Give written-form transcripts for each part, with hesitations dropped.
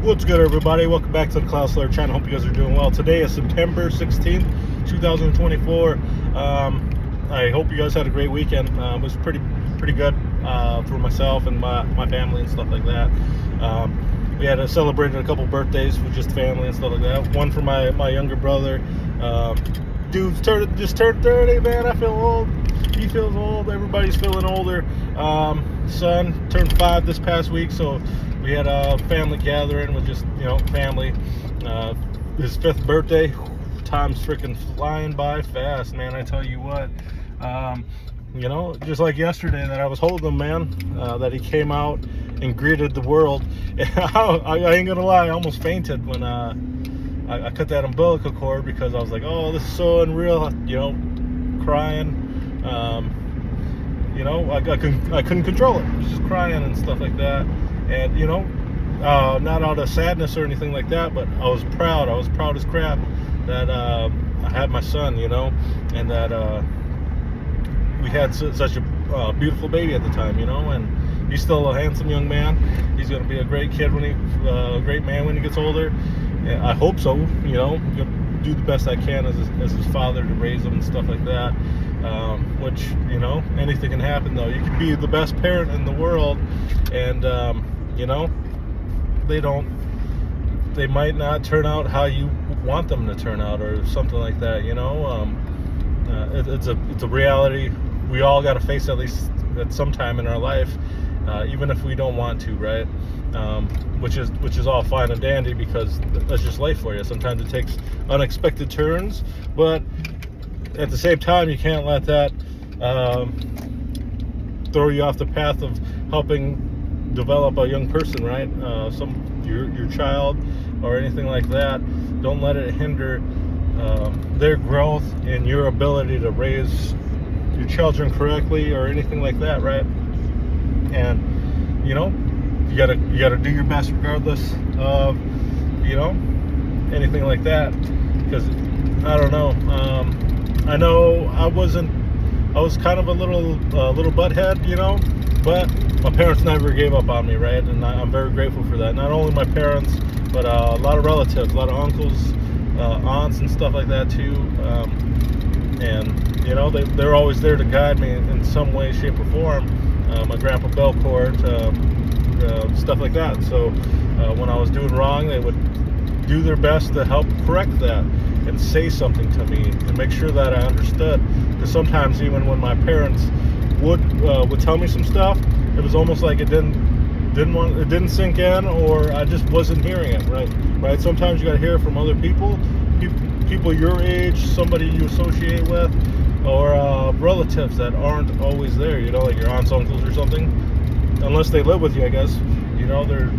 What's good, everybody? Welcome back to the Cloud Slayer channel. Hope you guys are doing well. Today is September 16th, 2024. I hope you guys had a great weekend. It was pretty good for myself and my family and stuff like that. We had celebrated a couple birthdays with just family and stuff like that. One for my younger brother. Dude's just turned 30, man. I feel old. He feels old. Everybody's feeling older. Son turned 5 this past week, so we had a family gathering with just, family. His 5th birthday. Time's freaking flying by fast, man. I tell you what. Just like yesterday that I was holding him, man, that he came out and greeted the world. I ain't gonna lie, I almost fainted when I cut that umbilical cord, because I was like, oh, this is so unreal, crying. I couldn't control it. I was just crying and stuff like that. And, not out of sadness or anything like that, but I was proud. I was proud as crap that I had my son, and that we had such a beautiful baby at the time, and he's still a handsome young man. He's going to be a great kid a great man when he gets older. And I hope so, do the best I can as his father to raise him and stuff like that. Which, anything can happen, though. You can be the best parent in the world, and, they might not turn out how you want them to turn out, or something like that, it's a reality we all got to face at least at some time in our life, even if we don't want to, right? Which is all fine and dandy, because that's just life for you. Sometimes it takes unexpected turns, but at the same time, you can't let that throw you off the path of helping develop a young person, right? Your child or anything like that. Don't let it hinder their growth and your ability to raise your children correctly or anything like that, right? And you gotta do your best regardless of anything like that, because I don't know. I know I was kind of a little butthead, but my parents never gave up on me, right? And I'm very grateful for that. Not only my parents, but a lot of relatives, a lot of uncles, aunts, and stuff like that too. And they're always there to guide me in some way, shape, or form. My grandpa Belcourt, stuff like that. So when I was doing wrong, they would do their best to help correct that and say something to me and make sure that I understood. Because sometimes, even when my parents would tell me some stuff, it was almost like it didn't sink in, or I just wasn't hearing it, right? Sometimes you got to hear it from other people your age, somebody you associate with, or relatives that aren't always there, like your aunts, uncles, or something, unless they live with you, I guess. They're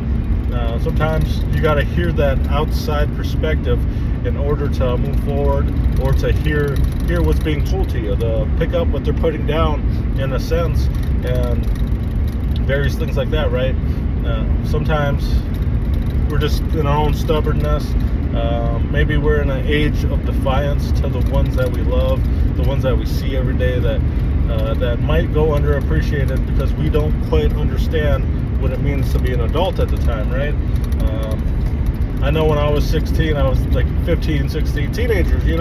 sometimes you got to hear that outside perspective in order to move forward, or to hear what's being told to you, to pick up what they're putting down, in a sense, and various things like that, right? Sometimes we're just in our own stubbornness. Maybe we're in an age of defiance to the ones that we love, the ones that we see every day, that might go underappreciated because we don't quite understand what it means to be an adult at the time, right? I know when I was 16, I was like 15, 16, teenagers, you're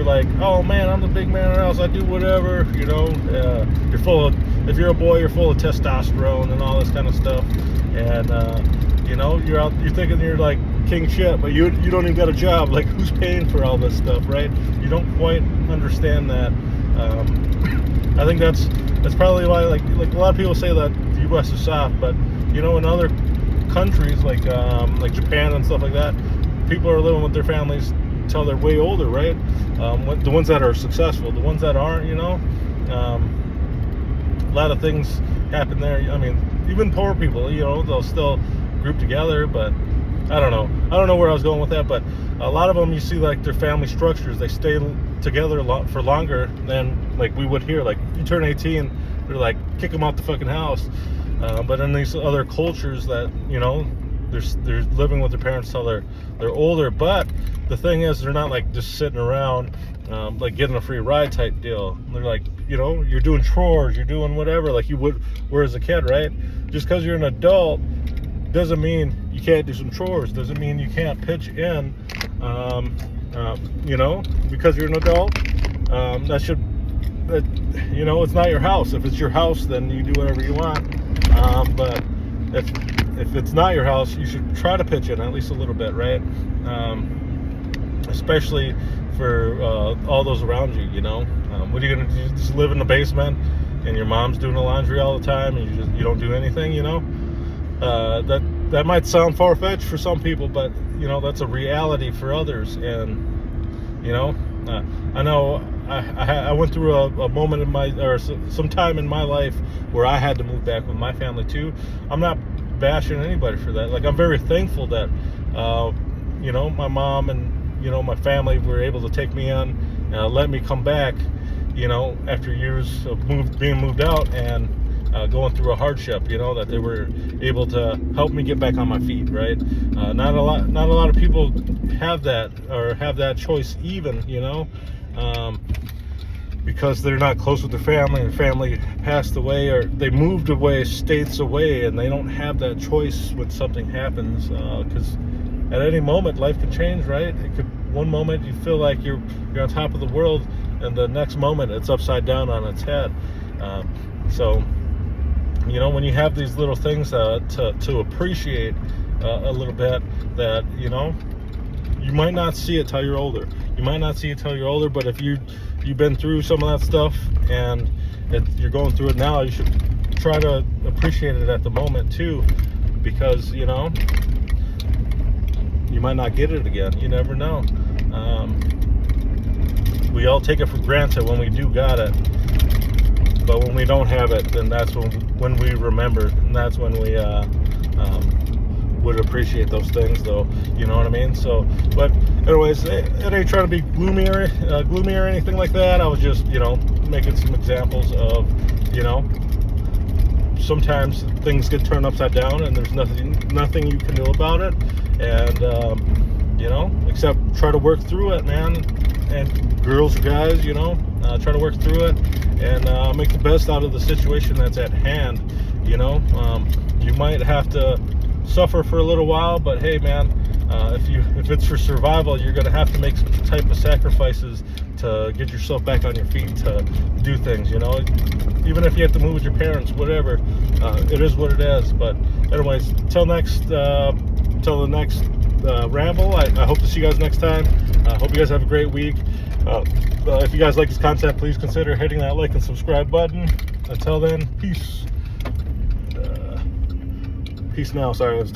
like, oh man, I'm the big man in the house, I do whatever, you're full of, if you're a boy, you're full of testosterone and all this kind of stuff, and you're out, you're thinking you're like king shit, but you don't even got a job. Like, who's paying for all this stuff, right? You don't quite understand that. I think that's probably why, like a lot of people say that the U.S. is soft, but in other countries like Japan and stuff like that, people are living with their families until they're way older, right? The ones that are successful, the ones that aren't, a lot of things happen there. I mean, even poor people, they'll still group together, but I don't know where I was going with that, but a lot of them, you see, like, their family structures, they stay together for longer than, like, we would here. Like, you turn 18, they're like, kick them out the fucking house. But in these other cultures that, they're living with their parents till they're older. But the thing is, they're not like just sitting around like getting a free ride type deal. They're like, you're doing chores, you're doing whatever like you were as a kid, right? Just because you're an adult doesn't mean you can't do some chores. Doesn't mean you can't pitch in. Because you're an adult, it's not your house. If it's your house, then you do whatever you want. But if it's not your house, you should try to pitch in at least a little bit, right? Especially for all those around you. What are you gonna do? Just live in the basement, and your mom's doing the laundry all the time, and you don't do anything? That might sound far-fetched for some people, but that's a reality for others. And I know I went through a moment some time in my life where I had to move back with my family too. I'm not bashing anybody for that. Like, I'm very thankful that my mom and my family were able to take me in, let me come back, after years of being moved out and going through a hardship, that they were able to help me get back on my feet, right? Not a lot of people have that choice even, because they're not close with their family, and family passed away, or they moved away, states away, and they don't have that choice when something happens, because at any moment life can change, right? One moment you feel like you're on top of the world, and the next moment it's upside down on its head. So when you have these little things to appreciate a little bit, that you might not see it till you're older. But if you've been through some of that stuff and you're going through it now, you should try to appreciate it at the moment too, because you might not get it again. You never know. We all take it for granted when we do got it, but when we don't have it, then that's when we remember, and that's when we would appreciate those things, though. You know what I mean? So, but anyways, it ain't trying to be gloomy or anything like that. I was just making some examples of sometimes things get turned upside down, and there's nothing you can do about it, and except try to work through it, man. And girls or guys, try to work through it and make the best out of the situation that's at hand. You might have to suffer for a little while, but hey, man, if it's for survival, you're going to have to make some type of sacrifices to get yourself back on your feet, to do things. Even if you have to move with your parents, whatever, it is what it is. But anyways, till the next ramble, I hope to see you guys next time. I hope you guys have a great week. If you guys like this content, please consider hitting that like and subscribe button. Until then, peace. Peace now. Sorry, I was